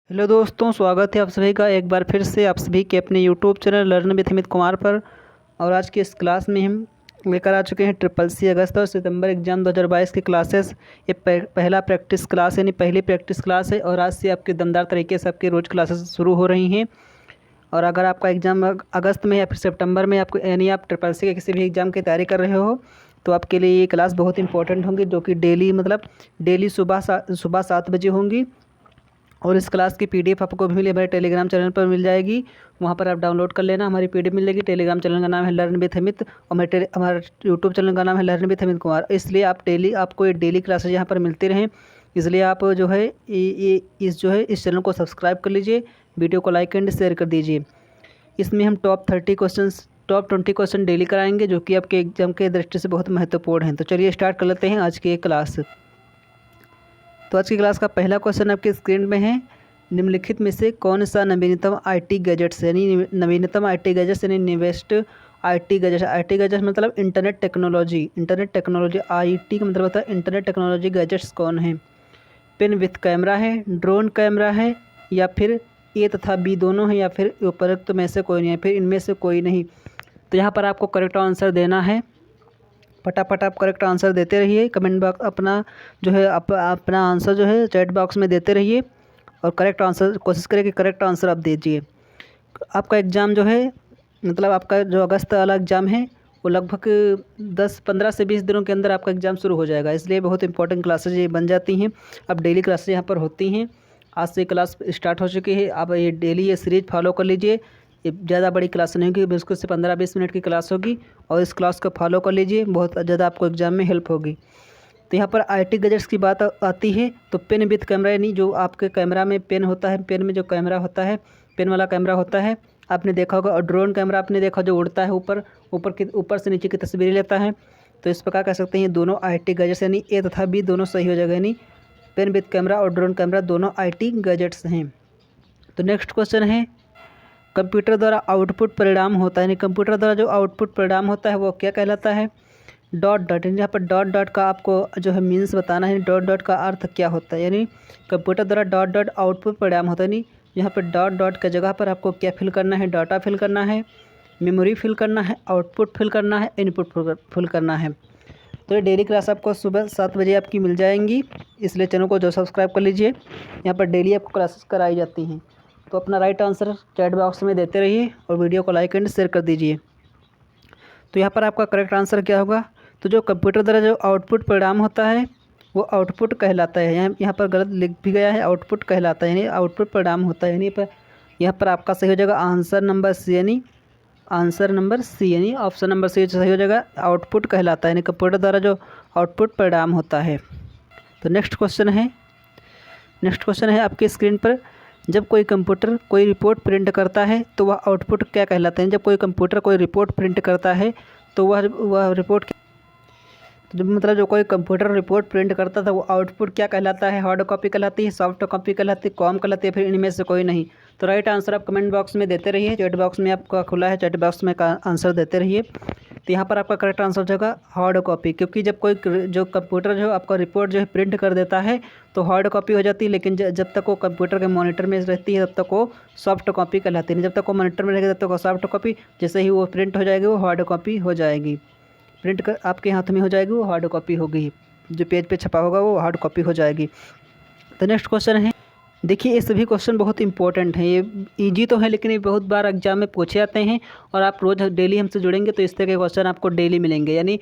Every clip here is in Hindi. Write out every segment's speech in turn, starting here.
हेलो दोस्तों, स्वागत है आप सभी का एक बार फिर से आप सभी के अपने YouTube channel learn with Amit Kumar पर। और आज की इस क्लास में हम लेकर आ चुके हैं ट्रिपल सी अगस्त और सितंबर एग्जाम 2022 की क्लासेस। ये पहला प्रैक्टिस क्लास यानी पहली प्रैक्टिस क्लास है और आज से आपके दमदार तरीके से आपकी रोज़ क्लासेस शुरू हो रही हैं। और अगर आपका एग्ज़ाम अगस्त में या फिर सितंबर में आपको यानी आप ट्रिपल सी के किसी भी एग्ज़ाम की तैयारी कर रहे हो तो आपके लिए ये क्लास बहुत इंपॉर्टेंट होंगी, जो कि डेली सुबह 7 बजे होंगी। और इस क्लास की पीडीएफ आपको भी मिली हमारे टेलीग्राम चैनल पर मिल जाएगी। वहाँ पर आप डाउनलोड कर लेना, हमारी पीडीएफ मिल जाएगी। टेलीग्राम चैनल का नाम है लर्न विद अमित और हमारे यूट्यूब चैनल का नाम है लर्न विद अमित कुमार। इसलिए आपको ये डेली क्लासेज यहाँ पर मिलती रहें, इसलिए आप जो है इस चैनल को सब्सक्राइब कर लीजिए, वीडियो को लाइक एंड शेयर कर दीजिए। इसमें हम टॉप 20 क्वेश्चन डेली कराएंगे, जो कि आपके एग्जाम के दृष्टि से बहुत महत्वपूर्ण हैं। तो चलिए स्टार्ट कर लेते हैं आज की ये क्लास। तो आज की क्लास का पहला क्वेश्चन आपके स्क्रीन में है, निम्नलिखित में से कौन सा नवीनतम आईटी गैजेट्स यानी नवीनतम आईटी गैजेट्स यानी निवेस्ट आईटी गैजेट्स मतलब इंटरनेट टेक्नोलॉजी आईटी का मतलब होता है इंटरनेट टेक्नोलॉजी गैजेट्स कौन है। पेन विथ कैमरा है, ड्रोन कैमरा है, या फिर ए तथा बी दोनों है, या फिर उपरोक्त में से कोई नहीं है, फिर इनमें से कोई नहीं। तो यहाँ पर आपको करेक्ट आंसर देना है। फटाफट आप करेक्ट आंसर देते रहिए, कमेंट बॉक्स अपना जो है अपना आंसर जो है चैट बॉक्स में देते रहिए और करेक्ट आंसर कोशिश करें कि करेक्ट आंसर आप दीजिए। आपका एग्ज़ाम जो है मतलब आपका जो अगस्त वाला एग्ज़ाम है वो लगभग 10-15 से 20 दिनों के अंदर आपका एग्ज़ाम शुरू हो जाएगा, इसलिए बहुत इंपॉर्टेंट क्लासेज ये बन जाती हैं। अब डेली क्लासेज यहाँ पर होती हैं, आज से क्लास स्टार्ट हो चुकी है। आप ये डेली ये सीरीज फॉलो कर लीजिए। ये ज़्यादा बड़ी क्लास नहीं होगी, मुश्किल से 15-20 मिनट की क्लास होगी और इस क्लास को फॉलो कर लीजिए, बहुत ज़्यादा आपको एग्ज़ाम में हेल्प होगी। तो यहाँ पर आईटी गैजेट्स की बात आती है तो पेन विथ कैमरा यानी जो आपके कैमरा में पेन होता है, पेन में जो कैमरा होता है, पेन वाला कैमरा होता है आपने देखा होगा। और ड्रोन कैमरा आपने देखा जो उड़ता है, ऊपर से नीचे की तस्वीरें लेता है। तो इस प्रकार कह सकते हैं दोनों आईटी गैजेट्स यानी ए तथा बी दोनों सही हो जाएगा, यानी पेन विथ कैमरा और ड्रोन कैमरा दोनों आईटी गैजेट्स हैं। तो नेक्स्ट क्वेश्चन है, कंप्यूटर द्वारा आउटपुट परिणाम होता है यानी कंप्यूटर द्वारा जो आउटपुट परिणाम होता है वो क्या कहलाता है। डॉट यहाँ पर डॉट का आपको जो है मीन्स बताना है, डॉट का अर्थ क्या होता है। यानी कंप्यूटर द्वारा डॉट आउटपुट परिणाम होता है, यानी यहाँ पर डॉट के जगह पर आपको क्या फिल करना है, डाटा फिल करना है, मेमोरी फिल करना है, आउटपुट फिल करना है, इनपुट फिल करना है। तो ये डेली क्लास आपको सुबह 7 बजे आपकी मिल जाएंगी, इसलिए चैनल को जो सब्सक्राइब कर लीजिए। यहाँ पर डेली आपको क्लासेस कराई जाती हैं। तो अपना राइट आंसर चैट बॉक्स में देते रहिए और वीडियो को लाइक एंड शेयर कर दीजिए। तो यहाँ पर आपका करेक्ट आंसर क्या होगा, तो जो कंप्यूटर द्वारा जो आउटपुट परिणाम होता है वो आउटपुट कहलाता है। यहाँ पर गलत लिख भी गया है, आउटपुट कहलाता है यानी आउटपुट परिणाम होता है। यानी पर यहाँ पर आपका सही हो जाएगा आंसर नंबर सी, यानी ऑप्शन नंबर सी सही हो जाएगा। आउटपुट कहलाता है यानी कंप्यूटर द्वारा जो आउटपुट परिणाम होता है। तो नेक्स्ट क्वेश्चन है आपकी स्क्रीन पर, जब कोई कंप्यूटर कोई रिपोर्ट प्रिंट करता है तो वह आउटपुट क्या कहलाता है। जब कोई कंप्यूटर कोई रिपोर्ट प्रिंट करता है तो वह रिपोर्ट तो मतलब जो कोई कंप्यूटर रिपोर्ट प्रिंट करता था वो आउटपुट क्या कहलाता है। हार्ड कॉपी कहलाती है, सॉफ्ट कॉपी कहलाती है, कॉम कहलाती है, फिर इनमें से कोई नहीं। तो राइट आंसर आप कमेंट बॉक्स में देते रहिए, चैट बॉक्स में आपका खुला है, चैट बॉक्स में का आंसर देते रहिए। तो यहाँ पर आपका करेक्ट आंसर हो जाएगा हार्ड कॉपी, क्योंकि जब कोई जो कंप्यूटर जो आपका रिपोर्ट जो है प्रिंट कर देता है तो हार्ड कॉपी हो जाती है, लेकिन जब तक वो कंप्यूटर के मॉनिटर में रहती है तब तक वो सॉफ्ट कॉपी कहलाती है। जब तक वो मॉनिटर में रहेगी तब तक वो सॉफ्ट कॉपी, जैसे ही वो प्रिंट हो जाएगी वो हार्ड कॉपी हो जाएगी। प्रिंट कर आपके हाथ में हो जाएगी वो हार्ड कॉपी होगी, जो पेज पे छपा होगा वो हार्ड कॉपी हो जाएगी। तो नेक्स्ट क्वेश्चन है, देखिए ये सभी क्वेश्चन बहुत इंपॉर्टेंट हैं, ये इजी तो है लेकिन ये बहुत बार एग्जाम में पूछे जाते हैं और आप रोज़ डेली हमसे जुड़ेंगे तो इस तरह के क्वेश्चन आपको डेली मिलेंगे। यानी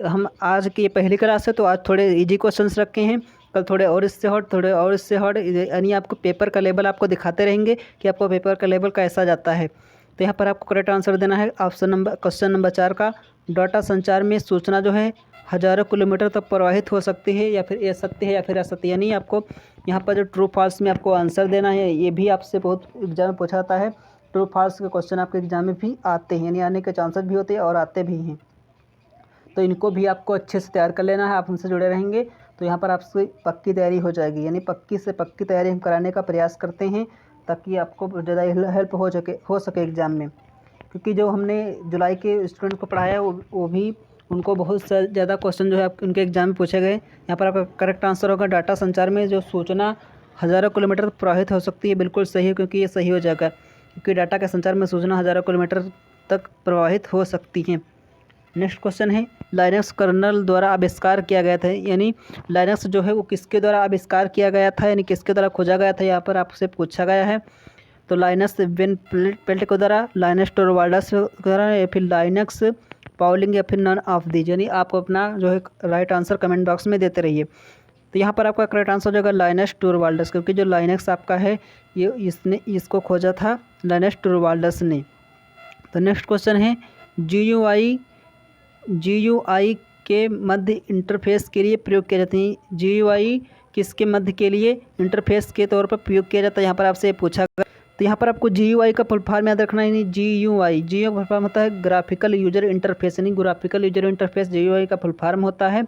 हम आज की ये पहली क्लास है तो आज थोड़े इजी क्वेश्चंस रखे हैं, कल थोड़े और इससे हॉट, यानी आपको पेपर का लेवल आपको दिखाते रहेंगे कि आपको पेपर का लेवल कैसा जाता है। तो यहाँ पर आपको करेक्ट आंसर देना है क्वेश्चन नंबर 4 का, डाटा संचार में सूचना जो है हज़ारों किलोमीटर तक प्रवाहित हो सकती है या फिर सत्य है या फिर असत्य। यानी आपको यहाँ पर जो ट्रू फॉल्स में आपको आंसर देना है, ये भी आपसे बहुत एग्जाम में पूछा जाता है। ट्रू फॉल्स के क्वेश्चन आपके एग्जाम में भी आते हैं, यानी आने के चांसेस भी होते हैं और आते भी हैं। तो इनको भी आपको अच्छे से तैयार कर लेना है, आप उनसे जुड़े रहेंगे तो यहाँ पर आपसे पक्की तैयारी हो जाएगी। यानी पक्की से पक्की तैयारी हम कराने का प्रयास करते हैं ताकि आपको ज़्यादा हेल्प हो सके एग्ज़ाम में। क्योंकि जो हमने जुलाई के स्टूडेंट को पढ़ाया वो भी उनको बहुत ज़्यादा क्वेश्चन जो है उनके एग्जाम में पूछे गए। यहाँ पर आपका करेक्ट आंसर होगा डाटा संचार में जो सूचना हज़ारों किलोमीटर प्रवाहित हो सकती है। बिल्कुल सही है, क्योंकि ये सही हो जाएगा, क्योंकि डाटा के संचार में सूचना हज़ारों किलोमीटर तक प्रवाहित हो सकती है। नेक्स्ट क्वेश्चन है, लाइनक्स कर्नल द्वारा आविष्कार किया गया था, यानी लाइनक्स जो है वो किसके द्वारा आविष्कार किया गया था, यानी किसके द्वारा खोजा गया था, यहाँ पर आपसे पूछा गया है। तो लाइनस विन पेल्ट के द्वारा, लाइनस टोरवाल्ड्स के द्वारा, या फिर लाइनक्स पाउलिंग, या फिर नन ऑफ दीज। यानी आप अपना जो है राइट आंसर कमेंट बॉक्स में देते रहिए। तो यहाँ पर आपका करेक्ट आंसर हो जाएगा लाइनस टोरवाल्ड्स, क्योंकि जो लाइनक्स आपका है ये इसको खोजा था लाइनस टोरवाल्ड्स ने। तो नेक्स्ट क्वेश्चन है, GUI के मध्य इंटरफेस के लिए प्रयोग किया जाते हैं। GUI किसके मध्य के लिए इंटरफेस के तौर पर प्रयोग किया जाता है, यहाँ पर आपसे पूछा गया। तो यहाँ पर आपको GUI का फुल फॉर्म याद रखना है। नहीं, GUI का फुल फॉर्म होता है ग्राफिकल यूजर इंटरफेस, यानी ग्राफिकल यूजर इंटरफेस GUI का फुल फॉर्म होता है।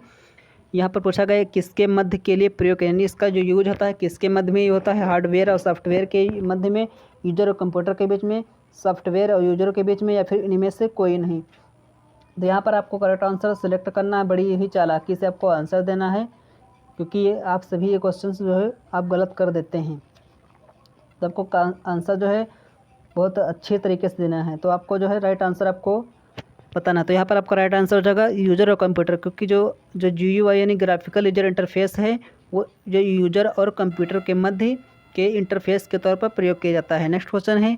यहाँ पर पूछा गया किसके मध्य के लिए प्रयोग, यानी इसका जो यूज होता है किसके मध्य में ये होता है, हार्डवेयर और सॉफ्टवेयर के मध्य में, यूजर और कंप्यूटर के बीच में, सॉफ्टवेयर और यूजर के बीच में, या फिर इनमें से कोई नहीं। तो यहाँ पर आपको करेक्ट आंसर सेलेक्ट करना है, बड़ी ही चालाकी से आपको आंसर देना है, क्योंकि ये आप सभी ये क्वेश्चन जो है आप गलत कर देते हैं। तो आपको आंसर जो है बहुत अच्छे तरीके से देना है। तो आपको जो है राइट आंसर आपको बताना। तो यहाँ पर आपका राइट आंसर हो जाएगा यूजर और कंप्यूटर, क्योंकि जो GUI यानी ग्राफिकल यूजर इंटरफेस है वो जो यूजर और कंप्यूटर के मध्य के इंटरफेस के तौर पर प्रयोग किया जाता है। नेक्स्ट क्वेश्चन है,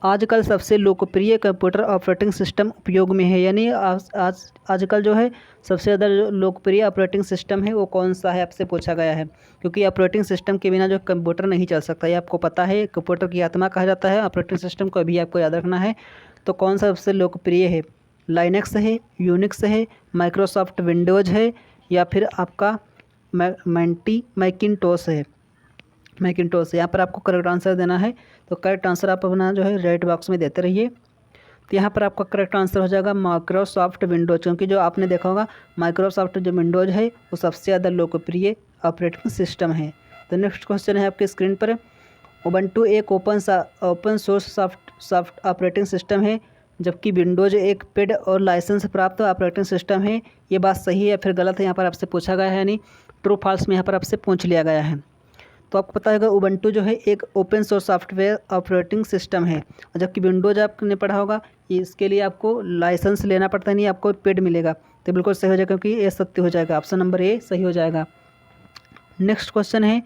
आजकल सबसे लोकप्रिय कंप्यूटर ऑपरेटिंग सिस्टम उपयोग में है, यानी आजकल जो है सबसे ज़्यादा लोकप्रिय ऑपरेटिंग सिस्टम है वो कौन सा है, आपसे पूछा गया है। क्योंकि ऑपरेटिंग सिस्टम के बिना जो कंप्यूटर नहीं चल सकता, ये आपको पता है, कंप्यूटर की आत्मा कहा जाता है ऑपरेटिंग सिस्टम को, अभी आपको याद रखना है। तो कौन सा सबसे लोकप्रिय है, लाइनक्स है, यूनिक्स है, माइक्रोसॉफ्ट विंडोज़ है, या फिर आपका मैकिन्टोश है। यहाँ पर आपको करेक्ट आंसर देना है। तो करेक्ट आंसर आप अपना जो है राइट बॉक्स में देते रहिए। तो यहाँ पर आपका करेक्ट आंसर हो जाएगा माइक्रोसॉफ्ट विंडोज़, क्योंकि जो आपने देखा होगा माइक्रोसॉफ्ट जो विंडोज़ है वो सबसे ज़्यादा लोकप्रिय ऑपरेटिंग सिस्टम है। तो नेक्स्ट क्वेश्चन है आपके स्क्रीन पर, उबंटू एक open source soft operating system है, जबकि विंडोज़ एक पेड और लाइसेंस प्राप्त ऑपरेटिंग सिस्टम है। ये बात सही है या फिर गलत है, यहाँ पर आपसे पूछा गया है, यानी ट्रू फॉल्स में यहाँ पर आपसे पूछ लिया गया है। तो आपको पता होगा उबंटू जो है एक open source software operating system है, और जबकि विंडोज़ आपने पढ़ा होगा इसके लिए आपको लाइसेंस लेना पड़ता है, नहीं आपको पेड मिलेगा। तो बिल्कुल सही हो जाएगा, क्योंकि ये सत्य हो जाएगा, ऑप्शन नंबर ए सही हो जाएगा। नेक्स्ट क्वेश्चन है,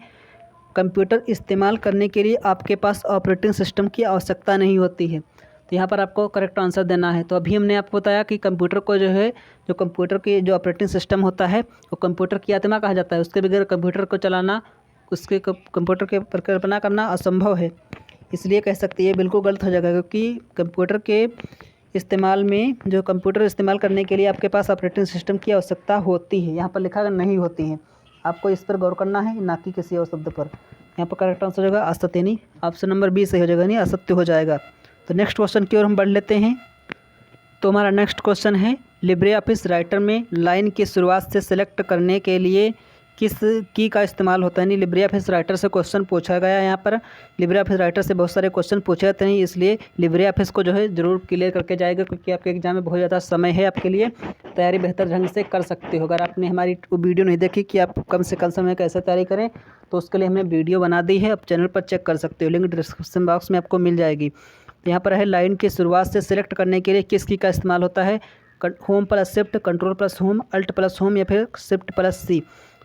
कंप्यूटर इस्तेमाल करने के लिए आपके पास ऑपरेटिंग सिस्टम की आवश्यकता नहीं होती है। तो यहाँ पर आपको करेक्ट आंसर देना है। तो अभी हमने आपको बताया कि कंप्यूटर को जो है जो कंप्यूटर की जो ऑपरेटिंग सिस्टम होता है वो कंप्यूटर की आत्मा कहा जाता है। उसके बगैर कंप्यूटर को चलाना, उसके कंप्यूटर के परिकल्पना करना असंभव है, इसलिए कह सकते हैं बिल्कुल गलत हो जाएगा, क्योंकि कंप्यूटर के इस्तेमाल में जो कंप्यूटर इस्तेमाल करने के लिए आपके पास ऑपरेटिंग सिस्टम की आवश्यकता होती है, यहाँ पर लिखा नहीं होती है। आपको इस पर गौर करना है, ना कि किसी और शब्द पर। यहाँ पर करेक्ट आंसर हो जाएगा असत्य, नहीं ऑप्शन नंबर बी सही हो जाएगा, नहीं असत्य हो जाएगा। तो नेक्स्ट क्वेश्चन की ओर हम बढ़ लेते हैं। तो हमारा नेक्स्ट क्वेश्चन है, लिब्रे ऑफिस राइटर में लाइन की शुरुआत से सेलेक्ट करने के लिए किस की का इस्तेमाल होता है। नहीं, लिब्रे ऑफिस राइटर से क्वेश्चन पूछा गया है। यहाँ पर लिब्रे ऑफिस राइटर से बहुत सारे क्वेश्चन पूछे जाते हैं, इसलिए लिब्रे ऑफिस को जो है ज़रूर क्लियर करके जाएगा, क्योंकि आपके एग्जाम में बहुत ज़्यादा समय है, आपके लिए तैयारी बेहतर ढंग से कर सकते हो। अगर आपने हमारी वीडियो नहीं देखी कि आप कम से कम समय कैसे तैयारी करें, तो उसके लिए हमने वीडियो बना दी है, आप चैनल पर चेक कर सकते हो, लिंक डिस्क्रिप्शन बॉक्स में आपको मिल जाएगी। तो यहाँ पर है, लाइन की शुरुआत से सिलेक्ट करने के लिए किस की का इस्तेमाल होता है। Home plus shift, control plus home, alt plus home, या फिर शिफ्ट प्लस सी।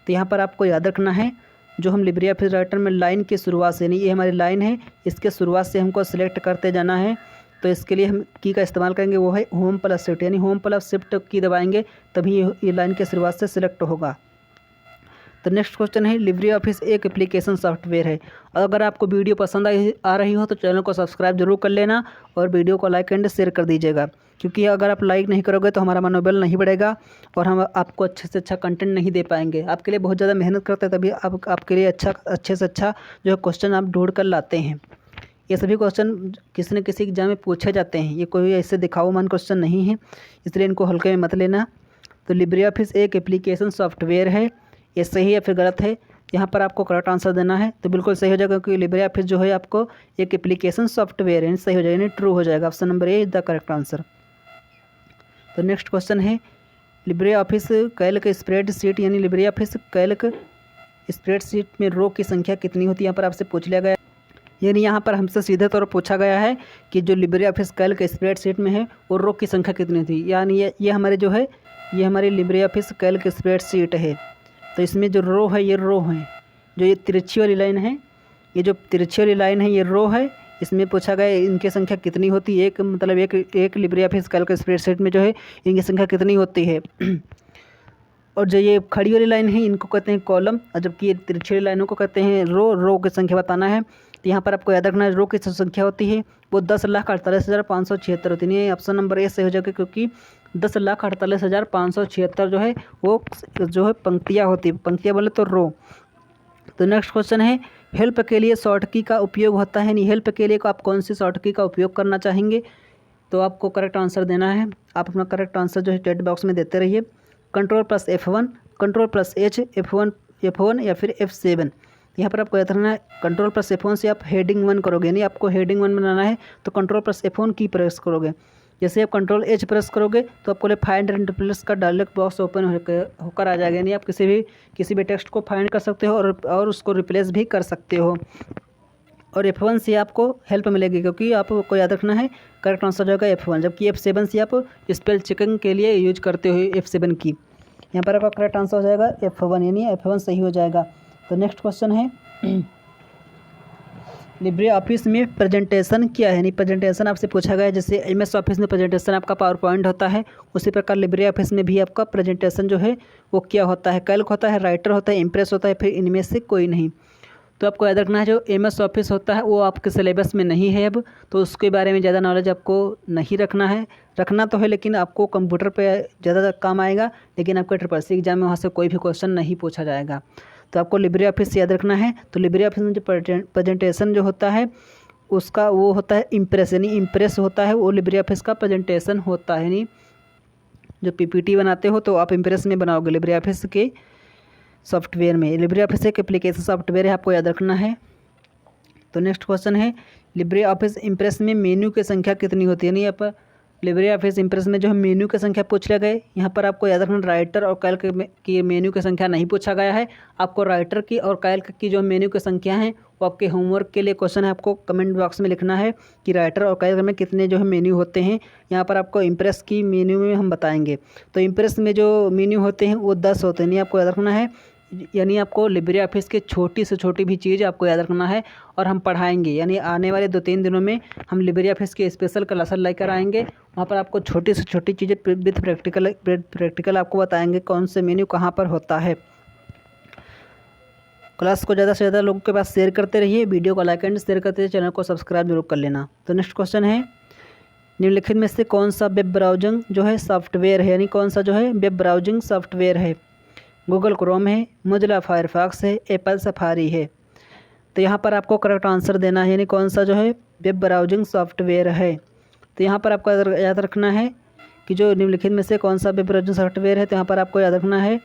तो यहाँ पर आपको याद रखना है, जो हम लिब्रे ऑफिस राइटर में लाइन की शुरुआत से, यानी ये हमारी लाइन है, इसके शुरुआत से हमको सिलेक्ट करते जाना है। तो इसके लिए हम की का इस्तेमाल करेंगे, वो है होम प्लस शिफ्ट, यानी होम प्लस शिफ्ट की दबाएंगे तभी ये लाइन के शुरुआत से सिलेक्ट होगा। तो नेक्स्ट क्वेश्चन है, लिब्रे ऑफिस एक एप्लीकेशन सॉफ्टवेयर है। अगर आपको वीडियो पसंद आ रही हो तो चैनल को सब्सक्राइब जरूर कर लेना और वीडियो को लाइक एंड शेयर कर दीजिएगा, क्योंकि अगर आप लाइक नहीं करोगे तो हमारा मनोबल नहीं बढ़ेगा और हम आपको अच्छे से अच्छा कंटेंट नहीं दे पाएंगे। आपके लिए बहुत ज़्यादा मेहनत करते हैं, तभी आपके लिए अच्छे से अच्छा जो क्वेश्चन आप ढूंढ कर लाते हैं। ये सभी क्वेश्चन किसी न किसी एग्जाम में पूछे जाते हैं, ये कोई ऐसे दिखाओ मान क्वेश्चन नहीं है, इसलिए इनको हल्के में मत लेना। तो लिब्रे ऑफिस एक एप्लीकेशन सॉफ्टवेयर है, ये सही है फिर गलत है, यहाँ पर आपको करेक्ट आंसर देना है। तो बिल्कुल सही हो जाएगा, क्योंकि लिब्रे ऑफिस जो है आपको एक एप्लीकेशन सॉफ्टवेयर है, सही हो जाएगा, यानी ट्रू हो जाएगा, option number A is the correct answer. तो नेक्स्ट क्वेश्चन है, Libre office Calc spread sheet, यानी लिब्रे ऑफिस कैल्क स्प्रेडशीट में रो की संख्या कितनी होती है, यहाँ पर आपसे पूछ लिया गया। यानी यहाँ पर हमसे सीधे तौर पर पूछा गया है कि जो लिब्रे ऑफिस कैल्क स्प्रेडशीट में है वो रो की संख्या कितनी थी। यानी ये हमारे जो है ये हमारी लिब्रे ऑफिस कैल्क स्प्रेडशीट है। तो इसमें जो रो है ये रो है, जो ये तिरछी वाली लाइन है, ये जो तिरछी वाली लाइन है ये रो है। इसमें पूछा गया इनकी संख्या कितनी होती है, एक मतलब एक लिब्रे ऑफिस कैल्क स्प्रेडशीट में जो है इनकी संख्या कितनी होती है। और जो ये खड़ी वाली लाइन है इनको कहते हैं कॉलम, और जबकि ये तिरछी वाली लाइनों को कहते हैं रो। रो की संख्या बताना है तो यहाँ पर आपको याद रखना है रो की संख्या होती है वो 10,48,576 होती है। ऑप्शन नंबर ए सही हो जाएगा, क्योंकि 10,48,576 जो है वो जो है पंक्तियाँ होती है, पंक्तियाँ बोले तो रो। तो नेक्स्ट क्वेश्चन है हेल्प के लिए शॉर्ट की का उपयोग होता है। नहीं, हेल्प के लिए आप कौन सी शॉर्ट की का उपयोग करना चाहेंगे, तो आपको करेक्ट आंसर देना है। आप अपना करेक्ट आंसर जो है चैट बॉक्स में देते रहिए। Ctrl+F1, Ctrl+H, F1 या फिर F7। यहाँ पर आपको याद रखना है Ctrl+F1 से आप हेडिंग 1 करोगे, यानी आपको हेडिंग 1 बनाना है तो Ctrl+F1 की प्रेस करोगे। जैसे आप Ctrl+H प्रेस करोगे तो आपको फाइंड एंड रिप्लेस का डायलॉग बॉक्स ओपन होकर आ जाएगा। यानी आप किसी भी टेक्स्ट को फाइंड कर सकते हो और उसको रिप्लेस भी कर सकते हो। और F1 से आपको हेल्प मिलेगी, क्योंकि आपको याद रखना है करेक्ट आंसर जो होगा F1, जबकि F7 से आप स्पेल चेकिंग के लिए यूज करते हो F7 की। यहाँ पर आपका करेक्ट आंसर हो जाएगा F1, यानी F1 सही हो जाएगा। तो नेक्स्ट क्वेश्चन है लिब्रे ऑफिस में प्रेजेंटेशन क्या है। यानी प्रेजेंटेशन आपसे पूछा गया है, जैसे MS ऑफिस में प्रेजेंटेशन आपका पावर पॉइंट होता है, उसी प्रकार लिब्रे ऑफिस में भी आपका प्रेजेंटेशन जो है वो क्या होता है, कैल्क होता है, राइटर होता है, इम्प्रेस होता है, फिर इनमें से कोई नहीं। तो आपको याद रखना है जो MS ऑफिस होता है वो आपके सिलेबस में नहीं है अब, तो उसके बारे में ज़्यादा नॉलेज आपको नहीं रखना है। रखना तो है लेकिन आपको कंप्यूटर पे ज़्यादा काम आएगा, लेकिन आपके SSC एग्जाम में वहाँ से कोई भी क्वेश्चन नहीं पूछा जाएगा। तो आपको लिब्रे ऑफिस याद रखना है। तो लिब्रे ऑफिस में जो प्रेजेंटेशन जो होता है उसका वो होता है इम्प्रेस, यानी इम्प्रेस होता है वो लिब्रे ऑफिस का प्रेजेंटेशन होता है। यानी जो PPT बनाते हो तो आप इम्प्रेस में बनाओगे लिब्रे ऑफिस के सॉफ्टवेयर में। लिब्रे ऑफिस एक एप्लीकेशन सॉफ्टवेयर है, आपको याद रखना है। तो नेक्स्ट क्वेश्चन है लिब्रे ऑफिस इम्प्रेस में मेन्यू की संख्या कितनी होती है। यानी यहाँ पर लिब्रे ऑफिस इम्प्रेस में जो है मेन्यू की संख्या पूछ लिया गया है। यहाँ पर आपको याद रखना राइटर और कैल्क की मेन्यू की संख्या नहीं पूछा गया है। आपको राइटर की और कैल्क की जो मेन्यू की संख्या है वो आपके होमवर्क के लिए क्वेश्चन है, आपको कमेंट बॉक्स में लिखना है कि राइटर और कैल्क में कितने जो है मेन्यू होते हैं। यहाँ पर आपको इम्प्रेस की मेन्यू में हम बताएंगे। तो इम्प्रेस में जो मेन्यू होते हैं वो 10 होते हैं, यानी आपको याद रखना है। यानी आपको लिब्रे ऑफिस के छोटी से छोटी भी चीज़ आपको याद रखना है, और हम पढ़ाएंगे। यानी आने वाले 2-3 दिनों में हम लिब्रे ऑफिस के स्पेशल क्लास लेकर आएंगे। वहाँ पर आपको छोटी से छोटी चीज़ें विद प्रैक्टिकल आपको बताएंगे कौन से मेन्यू कहाँ पर होता है। क्लास को ज़्यादा से ज़्यादा लोगों के पास शेयर करते रहिए, वीडियो को लाइक एंड शेयर करते रहिए, चैनल को सब्सक्राइब जरूर कर लेना। तो नेक्स्ट क्वेश्चन है निम्नलिखित में से कौन सा वेब ब्राउजिंग जो है सॉफ्टवेयर है। यानी कौन सा जो है वेब ब्राउजिंग सॉफ्टवेयर है। गूगल क्रोम है, मोजिला फायरफॉक्स है, एप्पल सफारी है। तो यहाँ पर आपको करेक्ट आंसर देना है, यानी कौन सा जो है वेब ब्राउजिंग सॉफ्टवेयर है। तो यहाँ पर आपको याद रखना है कि जो निम्नलिखित में से कौन सा वेब ब्राउजिंग सॉफ्टवेयर है। तो यहाँ पर आपको याद रखना है,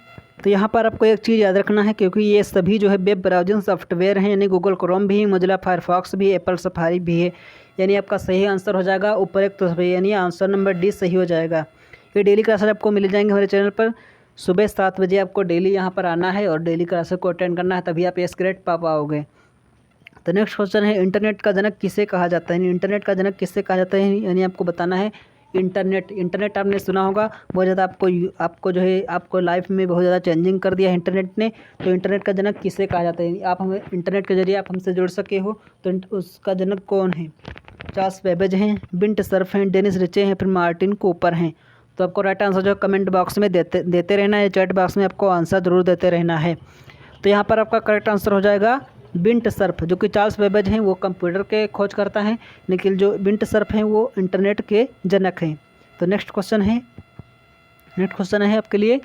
तो यहाँ पर आपको एक चीज़ याद रखना है, क्योंकि ये सभी जो है वेब ब्राउजिंग सॉफ्टवेयर हैं। यानी गूगल क्रोम भी, मोजिला फायरफॉक्स भी, एप्पल सफारी भी है। यानी आपका सही आंसर हो जाएगा ऊपर एक तो सही, यानी आंसर नंबर डी सही हो जाएगा। ये डेली क्लासेस आपको मिल जाएंगे हमारे चैनल पर। सुबह 7 बजे आपको डेली यहाँ पर आना है और डेली क्लासेस को अटेंड करना है, तभी आप एस ग्रेड पा पाओगे। तो नेक्स्ट क्वेश्चन है इंटरनेट का जनक किसे कहा जाता है। इंटरनेट का जनक किससे कहा जाता है, यानी आपको बताना है। इंटरनेट आपने सुना होगा, बहुत ज़्यादा आपको जो है आपको लाइफ में बहुत ज़्यादा चेंजिंग कर दिया है इंटरनेट ने। तो इंटरनेट का जनक किसे कहा जाता है। आप हमें इंटरनेट के जरिए आप हमसे जुड़ सके हो, तो उसका जनक कौन है। चार्ल्स बेबेज हैं, बिंट सर्फ हैं, डेनिस रिचे हैं, फिर मार्टिन कूपर हैं। तो आपको राइट आंसर जो कमेंट बॉक्स में देते रहना है, चैट बॉक्स में आपको आंसर ज़रूर देते रहना है। तो यहाँ पर आपका करेक्ट आंसर हो जाएगा बिंट सर्फ, जो कि चार्ल्स बेबेज हैं वो कंप्यूटर के खोज करता है, लेकिन जो बिंट सर्फ हैं वो इंटरनेट के जनक हैं। तो नेक्स्ट क्वेश्चन है आपके लिए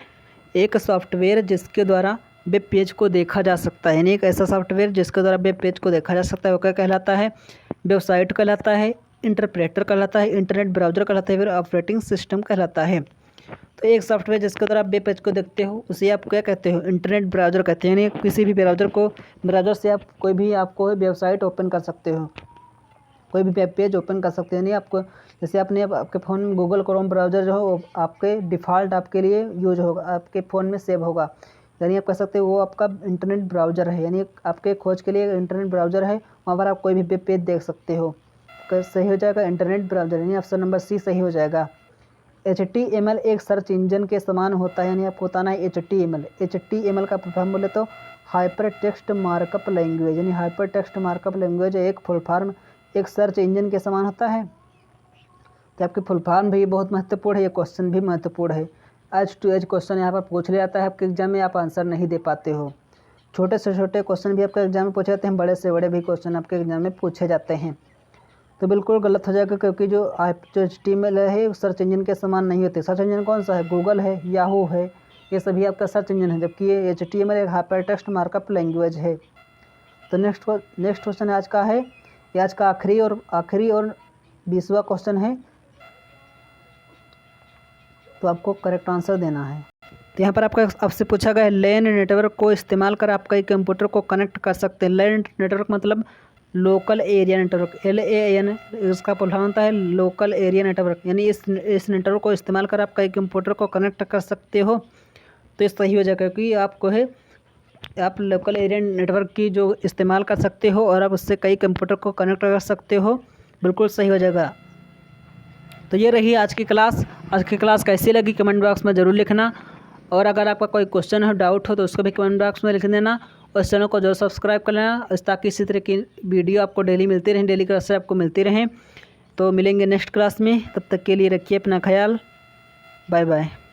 एक सॉफ्टवेयर जिसके द्वारा वेब पेज को देखा जा सकता है। यानी एक ऐसा सॉफ्टवेयर जिसके द्वारा वेब पेज को देखा जा सकता है, वो क्या कहलाता है। वेबसाइट कहलाता है, इंटरप्रेटर कहलाता है, इंटरनेट ब्राउज़र कहलाता है, फिर ऑपरेटिंग सिस्टम कहलाता है। तो एक सॉफ्टवेयर जिसके द्वारा आप वेब पेज को देखते हो उसे आप क्या कहते हो, इंटरनेट ब्राउज़र कहते हैं। यानी किसी भी ब्राउज़र से आप कोई भी आपको वेबसाइट ओपन कर सकते हो, कोई भी वेब पेज ओपन कर सकते हो। यानी आपको जैसे आपने आपके फ़ोन में गूगल क्रोम ब्राउज़र जो हो आपके डिफ़ॉल्ट आपके लिए यूज होगा, आपके फ़ोन में सेव होगा। यानी आप कह सकते हो वो आपका इंटरनेट ब्राउज़र है, यानी आपके खोज के लिए इंटरनेट ब्राउज़र है, वहाँ पर आप कोई भी वेब पेज देख सकते हो। सही हो जाएगा इंटरनेट ब्राउज़र, यानी ऑप्शन नंबर सी सही हो जाएगा। HTML एक सर्च इंजन के समान होता है, यानी आपको बताना है HTML का फुल फॉर्म बोले तो हाइपर टेक्स्ट मार्कअप लैंग्वेज, यानी हाइपर टेक्स्ट मार्कअप लैंग्वेज एक फुल फॉर्म एक सर्च इंजन के समान होता है। तो आपकी फुल फॉर्म भी बहुत महत्वपूर्ण है, ये क्वेश्चन भी महत्वपूर्ण है। एज टू एज क्वेश्चन यहाँ पर पूछ लिया जाता है आपके एग्जाम में, आप आंसर नहीं दे पाते हो। छोटे से छोटे क्वेश्चन भी आपके एग्जाम में पूछे जाते हैं, बड़े से बड़े भी क्वेश्चन आपके एग्जाम में पूछे जाते हैं। तो बिल्कुल गलत हो जाएगा, क्योंकि जो HTML है सर्च इंजन के समान नहीं होते। सर्च इंजन कौन सा है? गूगल है, याहू है, ये सभी आपका सर्च इंजन है, जबकि ये HTML एक हाइपर टेक्स्ट मार्कअप लैंग्वेज है। तो नेक्स्ट क्वेश्चन आज का है, ये आज का आखिरी और 20वां क्वेश्चन है, तो आपको करेक्ट आंसर देना है। तो यहाँ पर आपसे पूछा गया है लैन नेटवर्क को इस्तेमाल कर आप कई कंप्यूटर को कनेक्ट कर सकते हैं। लैन नेटवर्क मतलब लोकल एरिया नेटवर्क, LAN, इसका फुल फॉर्म होता है लोकल एरिया नेटवर्क, यानी इस नेटवर्क को इस्तेमाल कर आप कई कंप्यूटर को कनेक्ट कर सकते हो। तो ये सही हो जाएगा, क्योंकि आपको है आप लोकल एरिया नेटवर्क की जो इस्तेमाल कर सकते हो और आप उससे कई कंप्यूटर को कनेक्ट कर सकते हो। बिल्कुल सही हो जाएगा। तो ये रही आज की क्लास। आज की क्लास कैसी लगी कमेंट बॉक्स में ज़रूर लिखना, और अगर आपका कोई क्वेश्चन हो, डाउट हो, तो उसको भी कमेंट बॉक्स में लिख देना, और इस चैनल को जरूर सब्सक्राइब कर लेना, ताकि इसी तरह की वीडियो आपको डेली मिलती रहें, डेली क्लास आपको मिलती रहें। तो मिलेंगे नेक्स्ट क्लास में, तब तक के लिए रखिए अपना ख्याल। Bye bye.